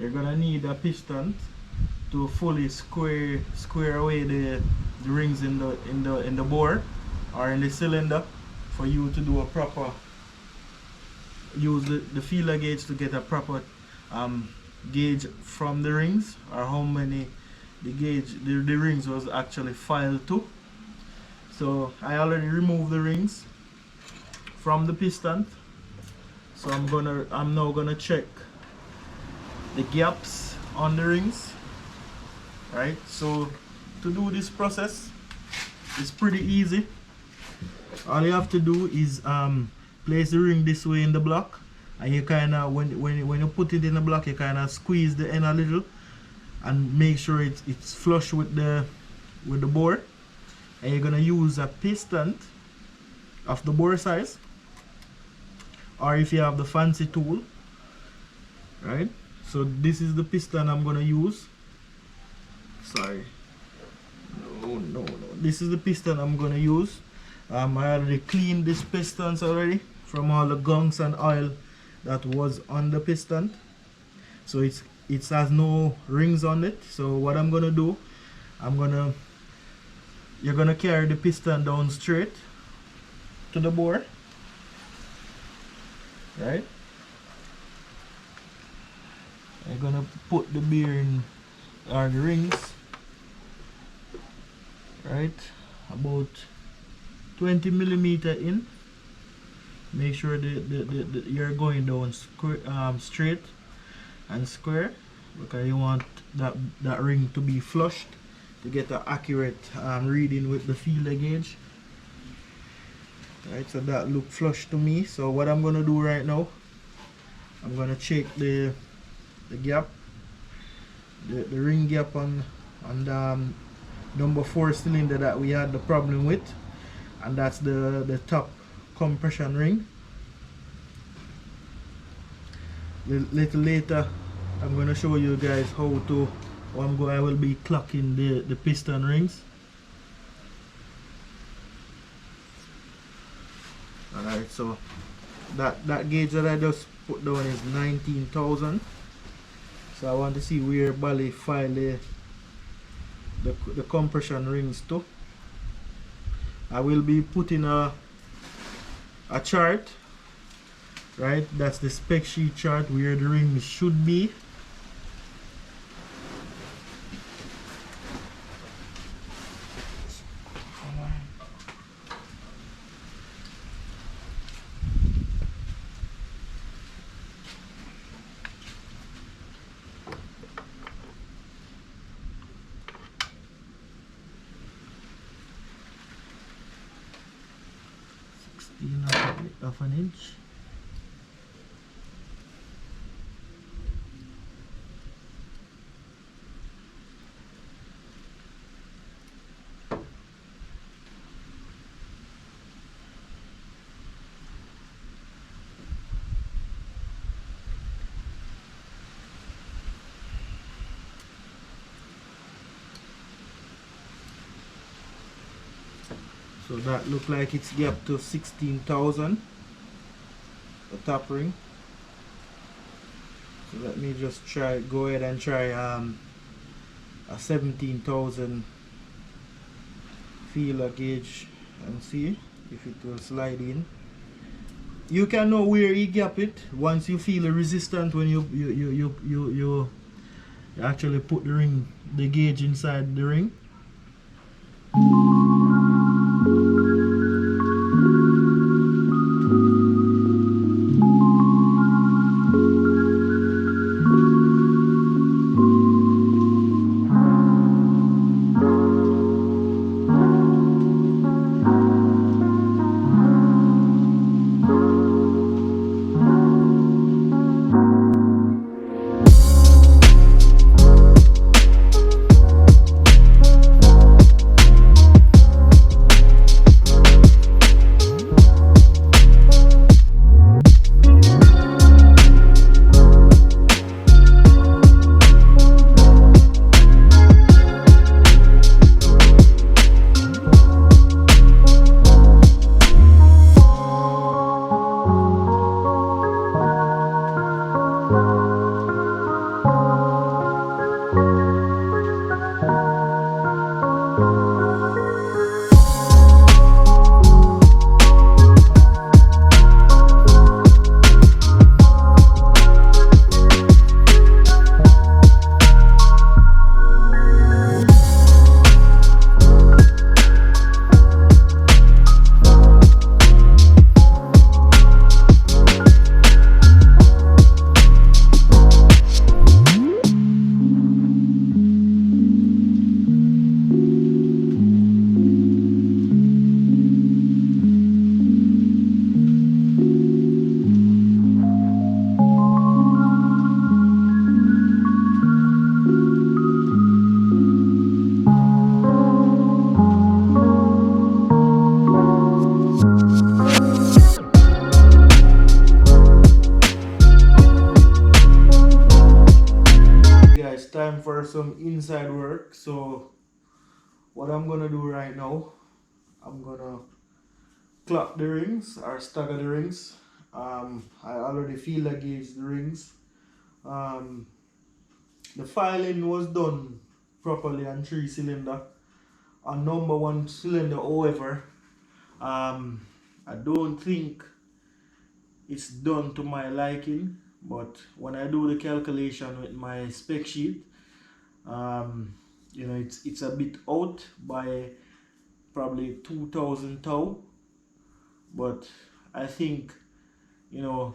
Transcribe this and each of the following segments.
you're gonna need a piston to fully square away the rings in the bore or in the cylinder for you to do a proper use the feeler gauge to get a proper gauge from the rings, or how many the rings was actually filed to. So I already removed the rings from the piston, so I'm now gonna check the gaps on the rings. Right, so to do this process, it's pretty easy. All you have to do is place the ring this way in the block, and you kind of when you put it in the block, you kind of squeeze the end a little and make sure it's flush with the bore. And you're gonna use a piston of the bore size, or if you have the fancy tool, right? So this is the piston I'm gonna use. Sorry, no, this is the piston I'm gonna use. I already cleaned these pistons already from all the gunks and oil that was on the piston, so it has no rings on it. So what I'm gonna do, you're gonna carry the piston down straight to the bore, right? I'm gonna put the bearing or the rings right about 20 millimeter in. Make sure you're going down straight and square, because you want that ring to be flushed to get an accurate reading with the feeler gauge. Right, so that look flush to me. So what I'm gonna do right now, I'm gonna check the gap, the ring gap on the number 4 cylinder that we had the problem with, and that's the top compression ring. Little later I'm going to show you guys how I will be clocking the piston rings. Alright, so that gauge that I just put down is 19,000. So I want to see where Bally file the compression rings to. I will be putting a chart, right? That's the spec sheet chart where the rings should be. Of an inch. So that look like it's gapped to 16,000. The top ring. So let me just go ahead and try a 17,000 feeler gauge and see if it will slide in. You can know where you gap it once you feel the resistance when you actually put the gauge inside the ring. for some inside work. So what I'm gonna do right now, I'm gonna clock the rings or stagger the rings. I already feel I gauge the rings. The filing was done properly on 3-cylinder. On number 1 cylinder, however, I don't think it's done to my liking, but when I do the calculation with my spec sheet, you know, it's a bit out by probably 2000 tau, but I think, you know,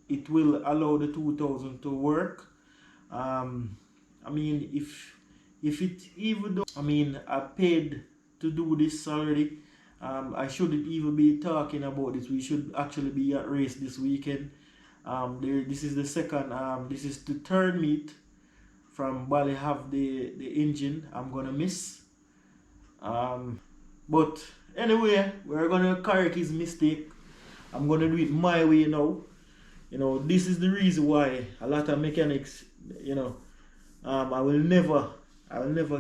it will allow the 2000 to work. I mean, if it even though, I mean, I paid to do this already, I shouldn't even be talking about this. We should actually be at race this weekend. This is the second, this is the third meet from Bali have the engine I'm gonna miss. But anyway, we're gonna correct his mistake. I'm gonna do it my way now. You know, this is the reason why a lot of mechanics, you know, I will never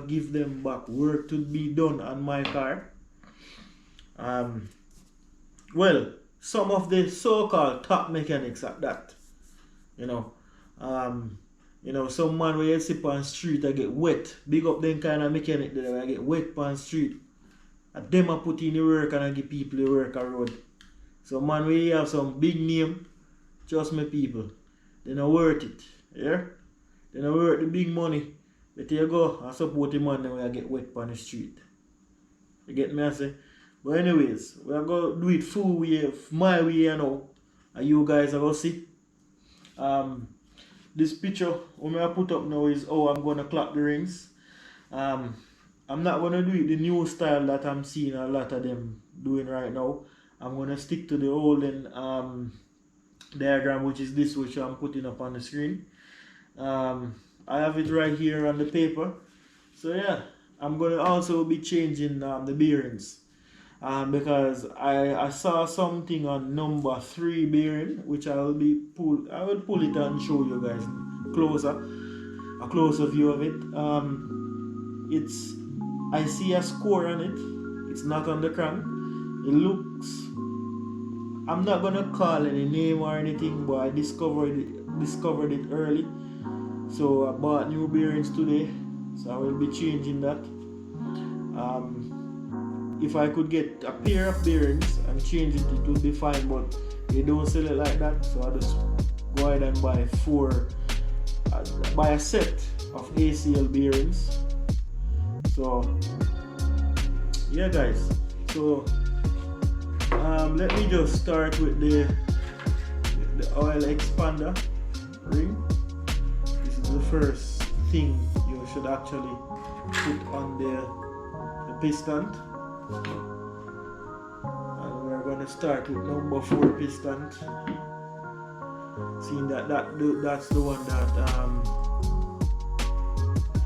give them back work to be done on my car. Well, some of the so-called top mechanics at that, you know, some man where you see on street I get wet. Big up them kind of mechanic there where I get wet on street. And them I put in the work and I give people the work a road. So man where you have some big name, trust me people, they not worth it. Yeah? They not worth the big money. But you go and support the man when I get wet on the street. You get me I say? But anyways, we are going to do it full way, my way, you know. And you guys are going to see. This picture, what I put up now is how I'm going to clock the rings. I'm not going to do it the new style that I'm seeing a lot of them doing right now. I'm going to stick to the olden diagram, which is this, which I'm putting up on the screen. I have it right here on the paper. So yeah, I'm going to also be changing the bearings. Because I saw something on number 3 bearing, which I will pull it and show you guys a closer view of it. I see a score on it. It's not on the crank. It looks, I'm not gonna call any name or anything, but I discovered it early. So I bought new bearings today, so I will be changing that. If I could get a pair of bearings and change it, it would be fine, but they don't sell it like that, so I just go ahead and buy a set of ACL bearings. So yeah guys, so let me just start with the oil expander ring. This is the first thing you should actually put on the piston. And we're going to start with number 4 piston. Seeing that's the one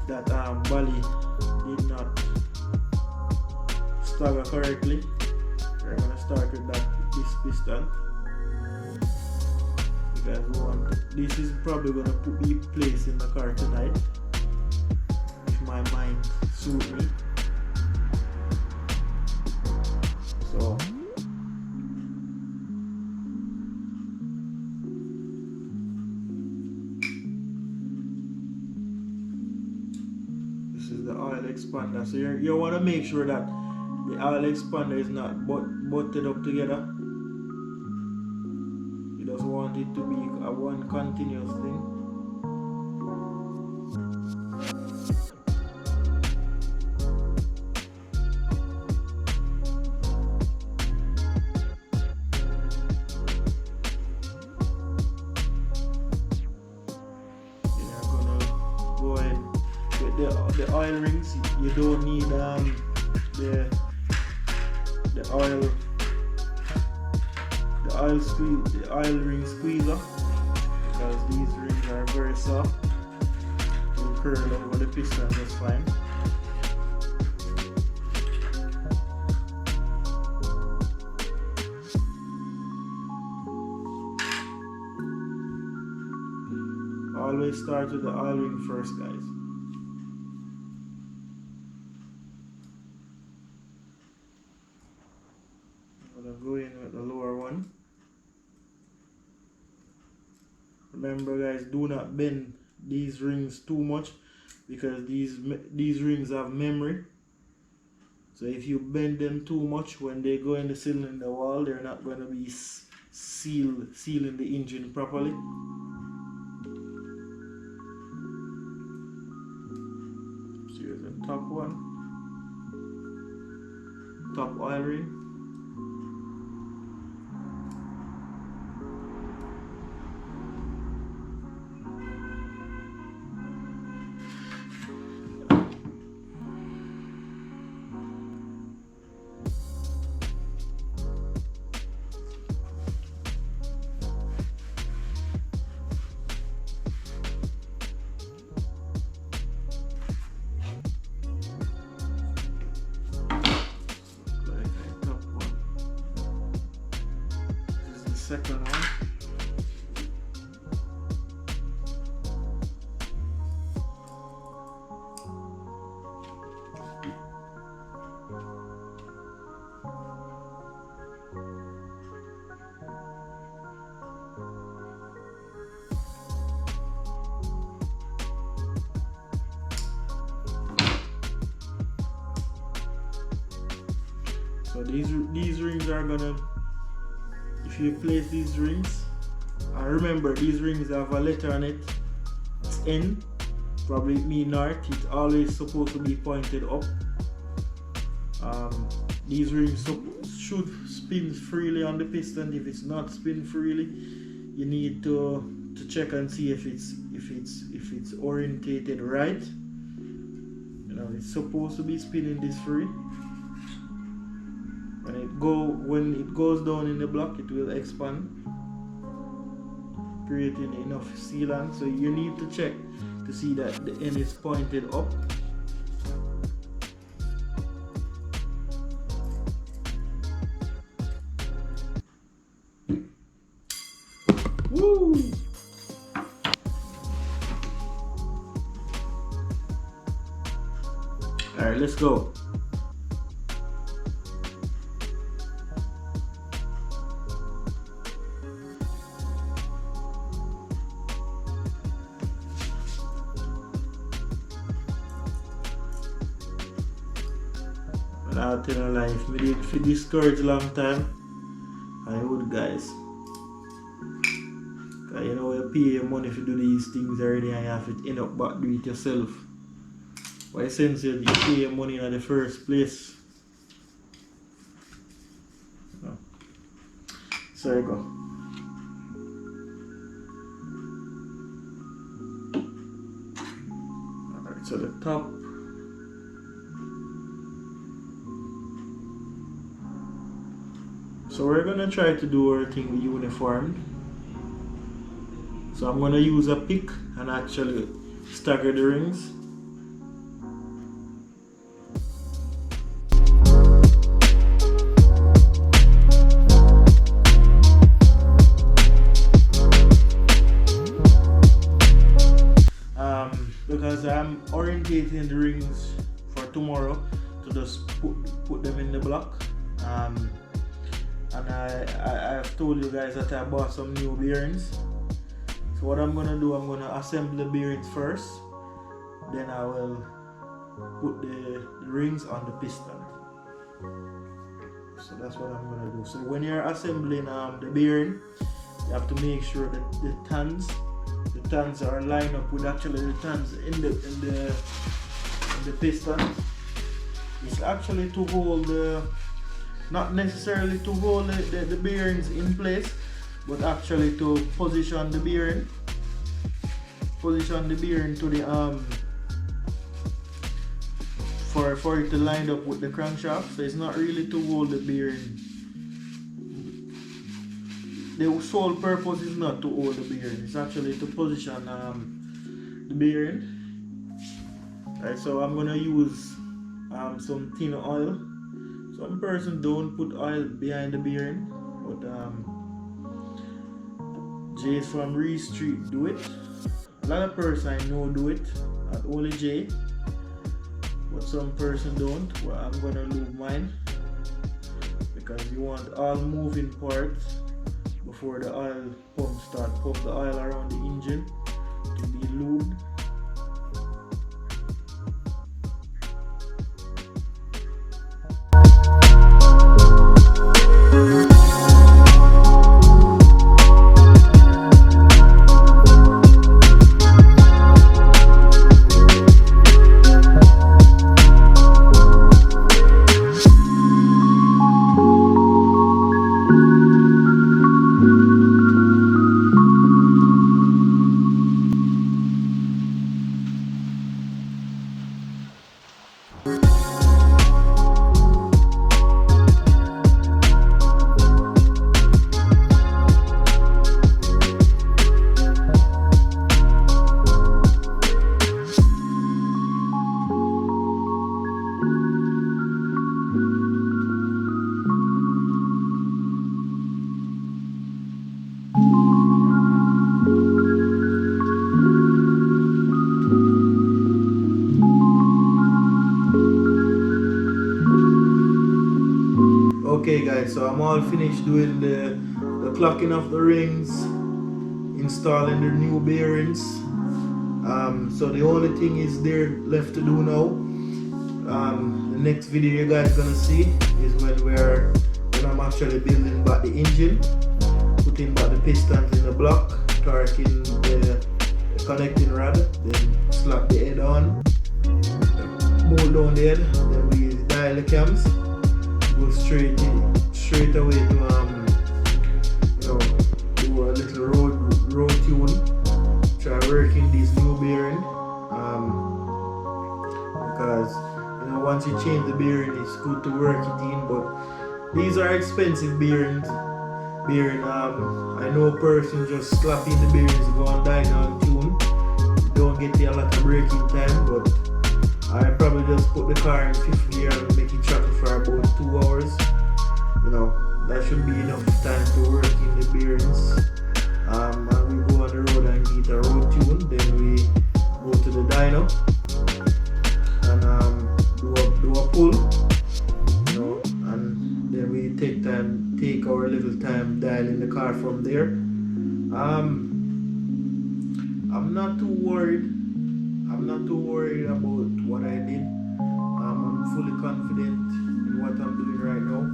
that Bali did not stagger correctly. We're going to start with this piston. Because this is probably going to be placed in the car tonight, if my mind suits me. So this is the oil expander. So you want to make sure that the oil expander is not butted up together. You just want it to be a one continuous thing. The oil rings, you don't need the oil ring squeezer, because these rings are very soft. Will curl over the piston just fine. Always start with the oil ring first, guys. Remember guys, do not bend these rings too much, because these rings have memory. So if you bend them too much, when they go in the cylinder wall, they're not going to be sealing the engine properly. So here's the top one, top oil ring. Second one. So these rings are gonna, if you place these rings, and remember these rings have a letter on it, it's N, probably mean north, it's always supposed to be pointed up. These rings should spin freely on the piston. If it's not spin freely, you need to check and see if it's orientated right. You know, it's supposed to be spinning this free. When it goes down in the block, it will expand, creating enough sealant. So you need to check to see that the end is pointed up. Woo! All right, let's go. Out in life, me did for discourage long time. I would, guys. Cause you know you pay your money to do these things already, and you have to end up back do it yourself. Why sense you pay your money in the first place? Oh. So there you go. Alright, so the top. So we're gonna try to do everything uniform. So I'm gonna use a pick and actually stagger the rings. Because I'm orientating the rings for tomorrow to just put them in the block. And I've told you guys that I bought some new bearings. So what I'm gonna do, I'm gonna assemble the bearings first, then I will put the rings on the piston. So that's what I'm gonna do. So when you're assembling the bearing, you have to make sure that the tans are lined up with actually the tans in the piston. It's actually to hold not necessarily to hold the bearings in place, but actually to position the bearing to the for it to line up with the crankshaft. So it's not really to hold the bearing. The sole purpose is not to hold the bearing, it's actually to position the bearing. Right, so I'm gonna use some thin oil. Some person don't put oil behind the bearing, but Jay from Reese Street do it. A lot of person I know do it, not only Jay, but some person don't. Well, I'm gonna lube mine because you want all moving parts before the oil pump start. Pump the oil around the engine to be lubed. Okay guys, so I'm all finished doing the clocking of the rings, installing the new bearings. So the only thing is there left to do now. The next video you guys gonna see is when I'm actually building back the engine, putting back the pistons in the block, torquing the connecting rod, then slap the head on, bolt down the head, then we dial the cams, go straight away to do a little road tune, try working this new bearing, because once you change the bearing it's good to work it in, but these are expensive bearings. I know a person just slapping the bearings, go and dyno and tune, you don't get a lot of braking time, but I probably just put the car in 5th gear and make it travel for about 2 hours. That should be enough time to work in the bearings. And we go on the road and get a road tune. Then we go to the dyno and do a pull. And then we take our little time dialing the car from there. I'm not too worried. I'm not too worried about what I did. I'm fully confident in what I'm doing right now.